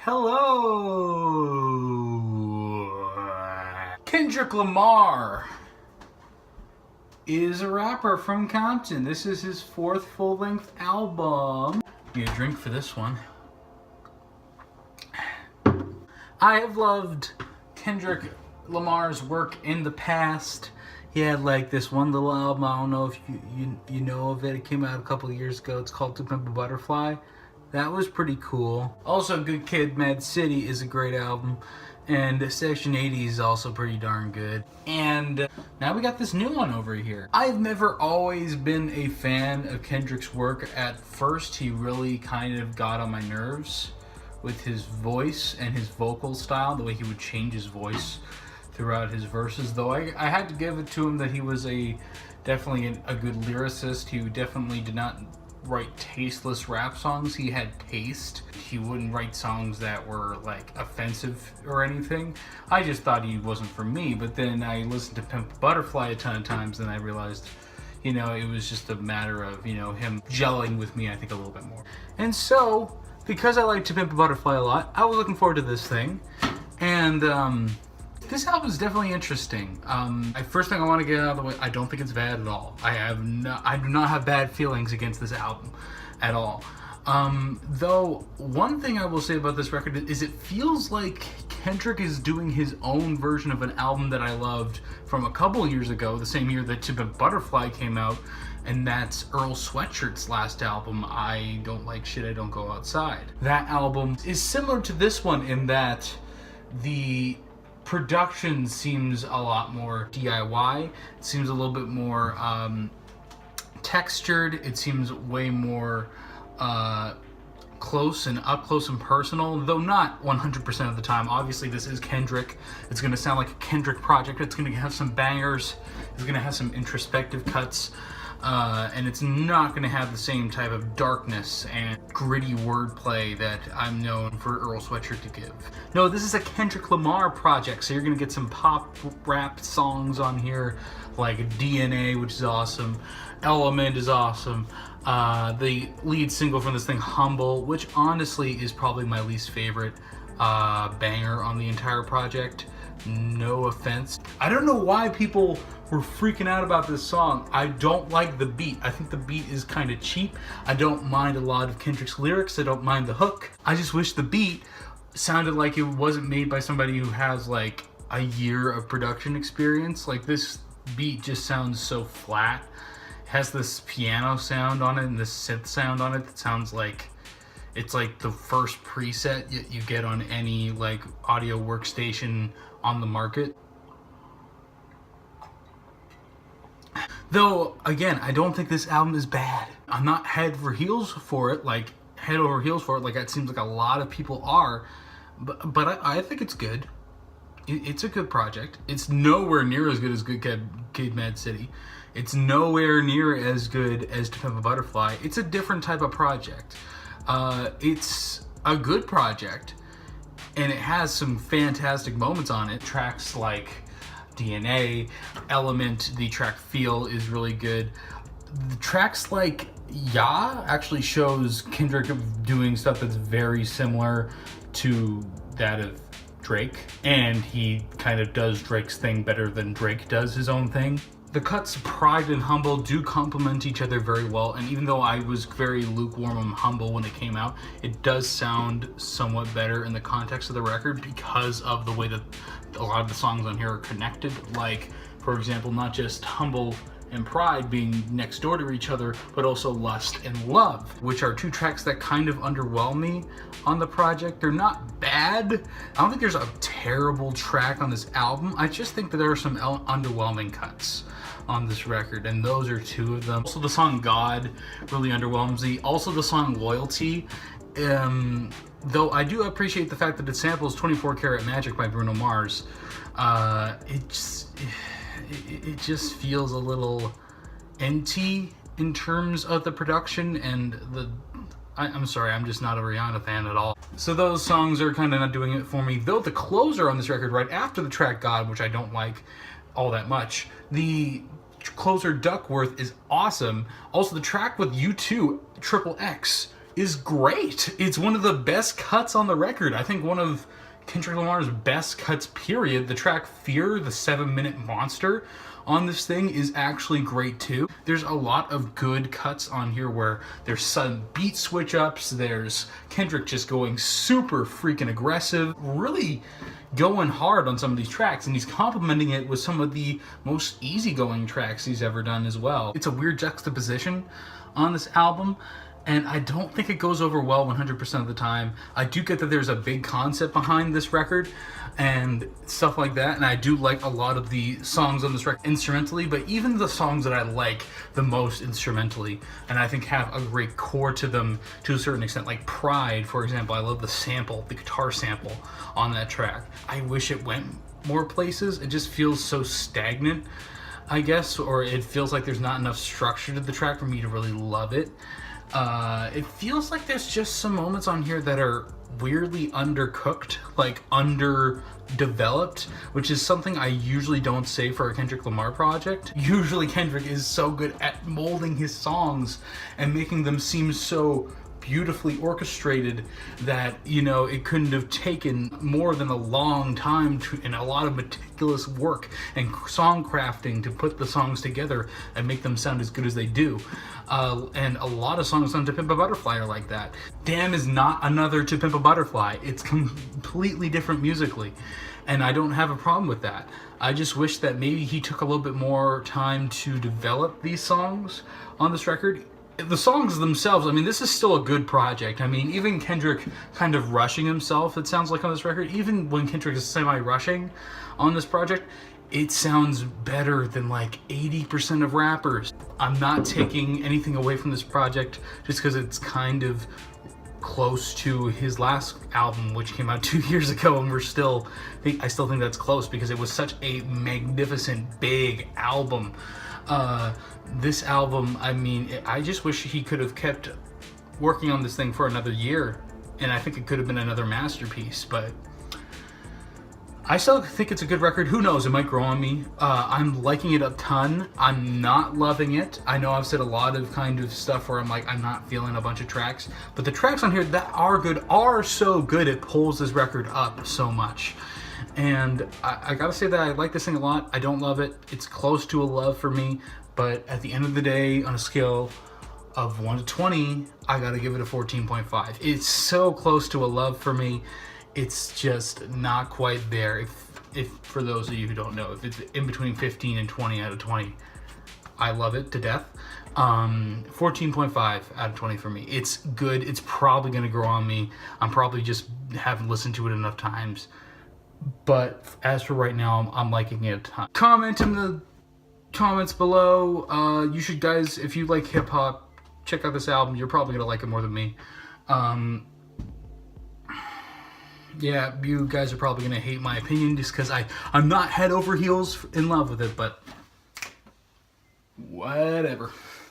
Hello! Kendrick Lamar is a rapper from Compton. This is his fourth full-length album. Need a drink for this one. I have loved Kendrick Lamar's work in the past. He had like this one little album, I don't know if you know of it. It came out a couple of years ago. It's called To Pimp a Butterfly. That was pretty cool. Also, Good Kid, Mad City is a great album. And Section 80 is also pretty darn good. And now we got this new one over here. I've never always been a fan of Kendrick's work. At first, he really kind of got on my nerves with his voice and his vocal style, the way he would change his voice throughout his verses. Though I had to give it to him that he was definitely a good lyricist. He definitely did not write tasteless rap songs. He had taste. He wouldn't write songs that were like offensive or anything. I just thought he wasn't for me, but then I listened to Pimp Butterfly a ton of times and I realized, it was just a matter of, him gelling with me, I think, a little bit more. And so, because I like To Pimp a Butterfly a lot, I was looking forward to this thing. And this album is definitely interesting. First thing I want to get out of the way, I don't think it's bad at all. I do not have bad feelings against this album at all. Though, one thing I will say about this record is it feels like Kendrick is doing his own version of an album that I loved from a couple years ago, the same year that To Pimp Butterfly came out, and that's Earl Sweatshirt's last album, I Don't Like Shit, I Don't Go Outside. That album is similar to this one in that the production seems a lot more DIY. It seems a little bit more textured. It seems way more close and up close and personal, though not 100% of the time. Obviously, this is Kendrick. It's going to sound like a Kendrick project. It's going to have some bangers. It's going to have some introspective cuts. And it's not going to have the same type of darkness and gritty wordplay that I'm known for Earl Sweatshirt to give. No, this is a Kendrick Lamar project, so you're going to get some pop rap songs on here, like DNA, which is awesome. Element is awesome. The lead single from this thing, Humble, which honestly is probably my least favorite banger on the entire project. No offense. I don't know why people were freaking out about this song. I don't like the beat. I think the beat is kind of cheap. I don't mind a lot of Kendrick's lyrics. I don't mind the hook. I just wish the beat sounded like it wasn't made by somebody who has like a year of production experience. Like, this beat just sounds so flat. It has this piano sound on it and this synth sound on it that sounds like it's like the first preset you get on any like audio workstation on the market. Though, again, I don't think this album is bad. I'm not head over heels for it like it seems like a lot of people are, but I think it's good. It's a good project. It's nowhere near as good as Good Kid, Mad City. It's nowhere near as good as To Pimp a Butterfly. It's a different type of project. It's a good project, and it has some fantastic moments on it. Tracks like DNA, Element, the track Feel is really good. The tracks like Ya actually shows Kendrick doing stuff that's very similar to that of Drake, and he kind of does Drake's thing better than Drake does his own thing. The cuts Pride and Humble do complement each other very well, and even though I was very lukewarm on Humble when it came out, it does sound somewhat better in the context of the record because of the way that a lot of the songs on here are connected. Like, for example, not just Humble and Pride being next door to each other, but also Lust and Love, which are two tracks that kind of underwhelm me on the project. They're not bad. I don't think there's a terrible track on this album. I just think that there are some underwhelming cuts on this record, and those are two of them. Also, the song God really underwhelms me. Also, the song Loyalty, though I do appreciate the fact that it samples 24 Karat Magic by Bruno Mars, it just feels a little empty in terms of the production, and I'm sorry, I'm just not a Rihanna fan at all. So those songs are kind of not doing it for me. Though the closer on this record, right after the track God, which I don't like all that much, the closer Duckworth is awesome. Also, the track with U2, Triple X, is great. It's one of the best cuts on the record. I think one of Kendrick Lamar's best cuts, period. The track Fear, the 7-minute monster on this thing, is actually great too. There's a lot of good cuts on here where there's sudden beat switch ups, there's Kendrick just going super freaking aggressive, really going hard on some of these tracks, and he's complementing it with some of the most easygoing tracks he's ever done as well. It's a weird juxtaposition on this album, and I don't think it goes over well 100% of the time. I do get that there's a big concept behind this record and stuff like that, and I do like a lot of the songs on this record instrumentally, but even the songs that I like the most instrumentally, and I think have a great core to them to a certain extent, like Pride, for example. I love the sample, the guitar sample on that track. I wish it went more places. It just feels so stagnant, I guess, or it feels like there's not enough structure to the track for me to really love it. It feels like there's just some moments on here that are weirdly undercooked, like underdeveloped, which is something I usually don't say for a Kendrick Lamar project. Usually Kendrick is so good at molding his songs and making them seem so beautifully orchestrated that, you know, it couldn't have taken more than a long time and a lot of meticulous work and song crafting to put the songs together and make them sound as good as they do. And a lot of songs on To Pimp a Butterfly are like that. Damn is not another To Pimp a Butterfly. It's completely different musically, and I don't have a problem with that. I just wish that maybe he took a little bit more time to develop these songs on this record. The songs themselves, I mean, this is still a good project. I mean, even Kendrick kind of rushing himself, it sounds like on this record, even when Kendrick is semi-rushing on this project, it sounds better than like 80% of rappers. I'm not taking anything away from this project just because it's kind of close to his last album, which came out 2 years ago, and I still think that's close because it was such a magnificent, big album. This album, I mean, I just wish he could have kept working on this thing for another year, and I think it could have been another masterpiece, but I still think it's a good record. Who knows, it might grow on me. I'm liking it a ton. I'm not loving it. I know I've said a lot of kind of stuff where I'm like, I'm not feeling a bunch of tracks, but the tracks on here that are good are so good, it pulls this record up so much. And I gotta say that I like this thing a lot. I don't love it. It's close to a love for me, but at the end of the day, on a scale of 1 to 20, I gotta give it a 14.5. It's so close to a love for me. It's just not quite there. If for those of you who don't know, if it's in between 15 and 20 out of 20, I love it to death. 14.5 out of 20 for me. It's good. It's probably gonna grow on me. I'm probably just haven't listened to it enough times. But as for right now, I'm liking it a ton. Comment in the comments below. You should, guys, if you like hip hop, check out this album. You're probably gonna like it more than me. Yeah, you guys are probably gonna hate my opinion just because I'm not head over heels in love with it, but whatever.